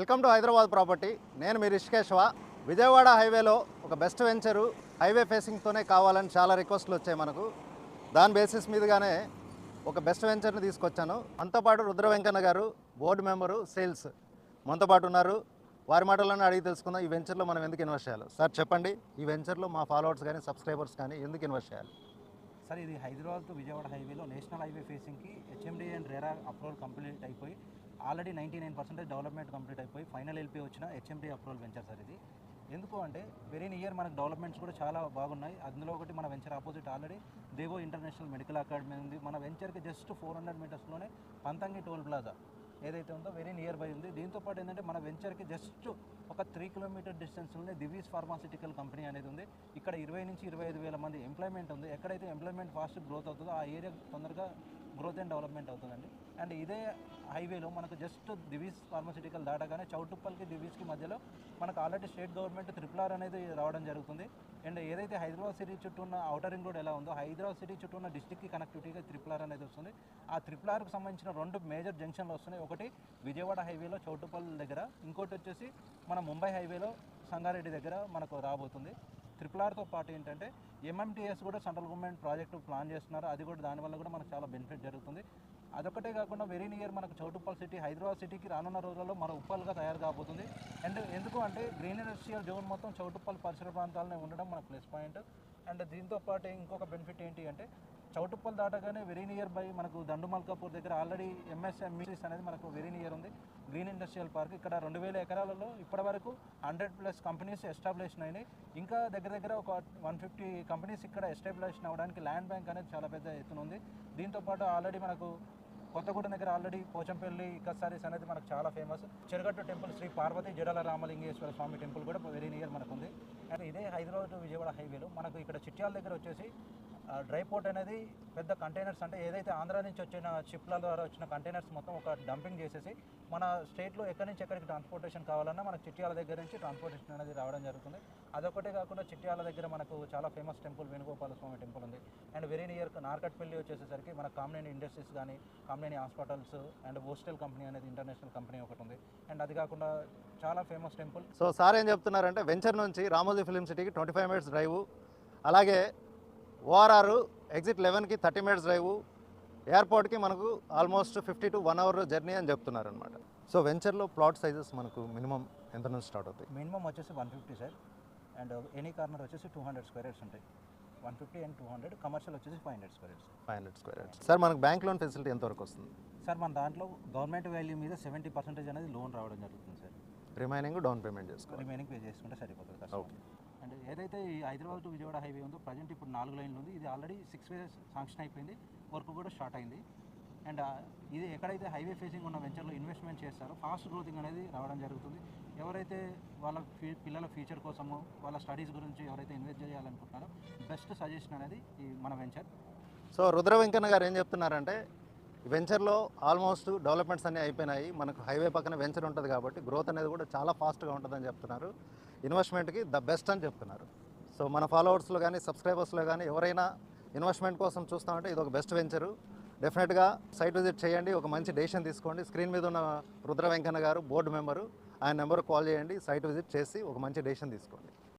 Welcome to Hyderabad property. నేను మీ రిషికేశ్వ. విజయవాడ హైవేలో ఒక బెస్ట్ వెంచరు హైవే ఫేసింగ్తోనే కావాలని చాలా రిక్వెస్ట్లు వచ్చాయి మనకు. దాని బేసిస్ మీదుగానే ఒక బెస్ట్ వెంచర్ని తీసుకొచ్చాను. మనతో పాటు రుద్ర వెంకన్న గారు, బోర్డు మెంబరు, సేల్స్ మనతో పాటు ఉన్నారు. వారి మాటలను అడిగి తెలుసుకుందాం. ఈ వెంచర్లో మనం ఎందుకు ఇన్వెస్ట్ చేయాలి సార్ చెప్పండి. ఈ వెంచర్లో మా ఫాలోవర్స్ కానీ సబ్స్క్రైబర్స్ కానీ ఎందుకు ఇన్వెస్ట్ చేయాలి? సార్, ఇది హైదరాబాద్ టు విజయవాడ హైవేలో నేషనల్ హైవే ఫేసింగ్కి HMD and RERA approval complete అయిపోయి ఆల్రెడీ 99% డెవలప్మెంట్ కంప్లీట్ అయిపోయి ఫైనల్ ఎల్పీ వచ్చిన హెచ్ఎండి అప్రూవల్ వెంచర్ సార్ ఇది. ఎందుకు అంటే వెరీ నియర్ మనకు డెవలప్మెంట్స్ కూడా చాలా బాగున్నాయి. అందులో ఒకటి మన వెంచర్ ఆపోజిట్ ఆల్రెడీ దేవో ఇంటర్నేషనల్ మెడికల్ అకాడమీ ఉంది. మన వెంచర్కి జస్ట్ 400 మీటర్స్లోనే పంతంగి టోల్ ప్లాజా ఏదైతే ఉందో వెరీ నియర్ బై ఉంది. దీంతోపాటు ఏంటంటే మన వెంచర్కి జస్ట్ ఒక 3 కిలోమీటర్ డిస్టెన్స్లోనే దివీస్ ఫార్మాసిటికల్ కంపెనీ అనేది ఉంది. ఇక్కడ 20 నుంచి 25 వేల మంది ఎంప్లాయ్మెంట్ ఉంది. ఎక్కడైతే ఎంప్లాయ్మెంట్ ఫాస్ట్ గ్రోత్ అవుతుందో ఆ ఏరియా తొందరగా గ్రోత్ అండ్ డెవలప్మెంట్ అవుతుందండి. అండ్ ఇదే హైవేలో మనకు జస్ట్ దివీస్ ఫార్మాసిటికల్ దాటగానే చౌటుప్పల్కి దివీస్కి మధ్యలో మనకు ఆల్రెడీ స్టేట్ గవర్నమెంట్ RRR అనేది రావడం జరుగుతుంది. అండ్ ఏదైతే హైదరాబాద్ సిటీ చుట్టూ ఉన్న ఔటర్ రింగ్ రోడ్ ఎలా ఉందో హైదరాబాద్ సిటీ చుట్టూ ఉన్న డిస్టిక్కి కనెక్టివిటీగా RRR అనేది వస్తుంది. ఆ RRRకి సంబంధించిన 2 మేజర్ జంక్షన్లు వస్తున్నాయి. ఒకటి విజయవాడ హైవేలో చౌటుప్పల్ దగ్గర, ఇంకోటి వచ్చేసి మన ముంబై హైవేలో సంగారెడ్డి దగ్గర మనకు రాబోతుంది. RRRతో పాటు ఏంటంటే MMTS కూడా సెంట్రల్ గవర్నమెంట్ ప్రాజెక్టు ప్లాన్ చేస్తున్నారు. అది కూడా దానివల్ల కూడా మనకు చాలా బెనిఫిట్ జరుగుతుంది. అదొకటే కాకుండా వెరీ నియర్ మనకు చౌటుప్పల్ సిటీ హైదరాబాద్ సిటీకి రానున్న రోజుల్లో మరో ఉప్పల్గా తయారు కాబోతుంది. అండ్ ఎందుకు అంటే గ్రీన్ ఇండస్ట్రియల్ జోన్ మొత్తం చౌటుప్పల్ పరిసర ప్రాంతాలనే ఉండడం మన ప్లస్ పాయింట్. అండ్ దీంతో పాటు ఇంకొక బెనిఫిట్ ఏంటి అంటే చౌటుప్పల్ దాటగానే వెరీ నియర్ బై మనకు దండుమల్కాపూర్ దగ్గర ఆల్రెడీ MSMEs అనేది మనకు వెరీ నియర్ ఉంది. గ్రీన్ ఇండస్ట్రియల్ పార్క్ ఇక్కడ 2000 ఎకరాలలో ఇప్పటివరకు 100+ కంపెనీస్ ఎస్టాబ్లిష్ అయినాయి. ఇంకా దగ్గర ఒక 150 కంపెనీస్ ఇక్కడ ఎస్టాబ్లిష్ అవ్వడానికి ల్యాండ్ బ్యాంక్ అనేది చాలా పెద్ద ఎత్తున ఉంది. దీంతోపాటు ఆల్రెడీ మనకు కొత్తగూడెం దగ్గర ఆల్రెడీ పోచంపల్లి ఇక్కసారీస్ అనేది మనకు చాలా ఫేమస్. చెరగట్టు టెంపుల్ శ్రీ పార్వతి జడల రామలింగేశ్వర స్వామి టెంపుల్ కూడా వెరీ నియర్ మనకు ఉంది. అండ్ ఇదే హైదరాబాద్ టు విజయవాడ హైవేలో మనకు ఇక్కడ చిట్యాల దగ్గర వచ్చేసి డ్రై పోర్ట్ అనేది పెద్ద కంటైనర్స్ అంటే ఏదైతే ఆంధ్ర నుంచి వచ్చిన షిప్ల ద్వారా వచ్చిన కంటైనర్స్ మొత్తం ఒక డంపింగ్ చేసేసి మన స్టేట్లో ఎక్కడి నుంచి ఎక్కడికి ట్రాన్స్పోర్టేషన్ కావాలన్నా మనకు చిట్యాల దగ్గర నుంచి ట్రాన్స్పోర్టేషన్ అనేది రావడం జరుగుతుంది. అదొకటే కాకుండా చిట్యాల దగ్గర మనకు చాలా ఫేమస్ టెంపుల్ వేణుగోపాల స్వామి టెంపుల్ ఉంది. అండ్ వెరీ నియర్ నార్కట్పల్లి వచ్చేసరికి మన కామినేని ఇండస్ట్రీస్ కానీ Kamineni hospitals and hostel company అనేది ఇంటర్నేషనల్ కంపెనీ ఒకటి ఉంది. అండ్ అది కాకుండా చాలా ఫేమస్ టెంపుల్. సో సార్ ఏం చెప్తున్నారంటే వెంచర్ నుంచి రామోజీ ఫిలిం సిటీకి 25 మినిట్స్ డ్రైవ్, అలాగే ORR ఎగ్జిట్ 11కి 30 మినిట్స్ డ్రైవ్, ఎయిర్పోర్ట్కి మనకు ఆల్మోస్ట్ 50 to 1 hour జర్నీ అని చెప్తున్నారు అనమాట. సో వెంచర్లో ప్లాట్ సైజెస్ మనకు మినిమం ఎంత నుంచి స్టార్ట్ అవుతాయి? మినిమం వచ్చేసి 150 సార్. అండ్ ఎనీ కార్నర్ వచ్చేసి 200 స్క్వేర్ యార్డ్స్ ఉంటాయి. 150 and 200. కమర్షియల్ వచ్చేసి 500 square yards. 500 square yards. Sir మనకు బ్యాంక్ లోన్ ఫెసిలిటీ ఎంతవరకు వస్తుంది? సార్ మన దాంట్లో గవర్నమెంట్ వాల్యూ మీద 70% అనేది లోన్ రావడం జరుగుతుంది సార్. రిమైనింగ్ డౌన్ పేమెంట్ చేసుకోవాలి. రిమైనింగ్ పే చేసుకుంటే సరిపోతుంది సార్. ఓకే. అండ్ ఏదైతే ఈ హైదరాబాద్ టు విజయవాడ హైవే ఉందో ప్రజెంట్ ఇప్పుడు 4 లైన్లు ఉంది. ఇది ఆల్రెడీ 6 వేస్ శాంక్షన్ అయిపోయింది. వర్క్ కూడా స్టార్ట్ అయింది. అండ్ ఇది ఎక్కడైతే హైవే ఫేసింగ్ ఉన్న వెంచర్లో ఇన్వెస్ట్మెంట్ చేస్తారో ఫాస్ట్ గ్రోతింగ్ అనేది రావడం జరుగుతుంది. ఎవరైతే వాళ్ళ పిల్లల ఫ్యూచర్ కోసము వాళ్ళ స్టడీస్ గురించి ఎవరైతే ఇన్వెస్ట్ చేయాలనుకుంటున్నారో బెస్ట్ సజెషన్ అనేది ఈ మన వెంచర్. సో రుద్ర వెంకన్న గారు ఏం చెప్తున్నారంటే వెంచర్లో ఆల్మోస్ట్ డెవలప్మెంట్స్ అన్నీ అయిపోయినాయి. మనకు హైవే పక్కన వెంచర్ ఉంటుంది కాబట్టి గ్రోత్ అనేది కూడా చాలా ఫాస్ట్గా ఉంటుందని చెప్తున్నారు. ఇన్వెస్ట్మెంట్కి ద బెస్ట్ అని చెప్తున్నారు. సో మన ఫాలోవర్స్లో కానీ సబ్స్క్రైబర్స్లో కానీ ఎవరైనా ఇన్వెస్ట్మెంట్ కోసం చూస్తామంటే ఇది ఒక బెస్ట్ వెంచరు. డెఫినెట్గా సైట్ విజిట్ చేయండి, ఒక మంచి డెసిషన్ తీసుకోండి. స్క్రీన్ మీద ఉన్న రుద్ర వెంకన్న గారు బోర్డు మెంబరు, ఆయన నెంబర్ కాల్ చేయండి, సైట్ విజిట్ చేసి ఒక మంచి డెసిషన్ తీసుకోండి.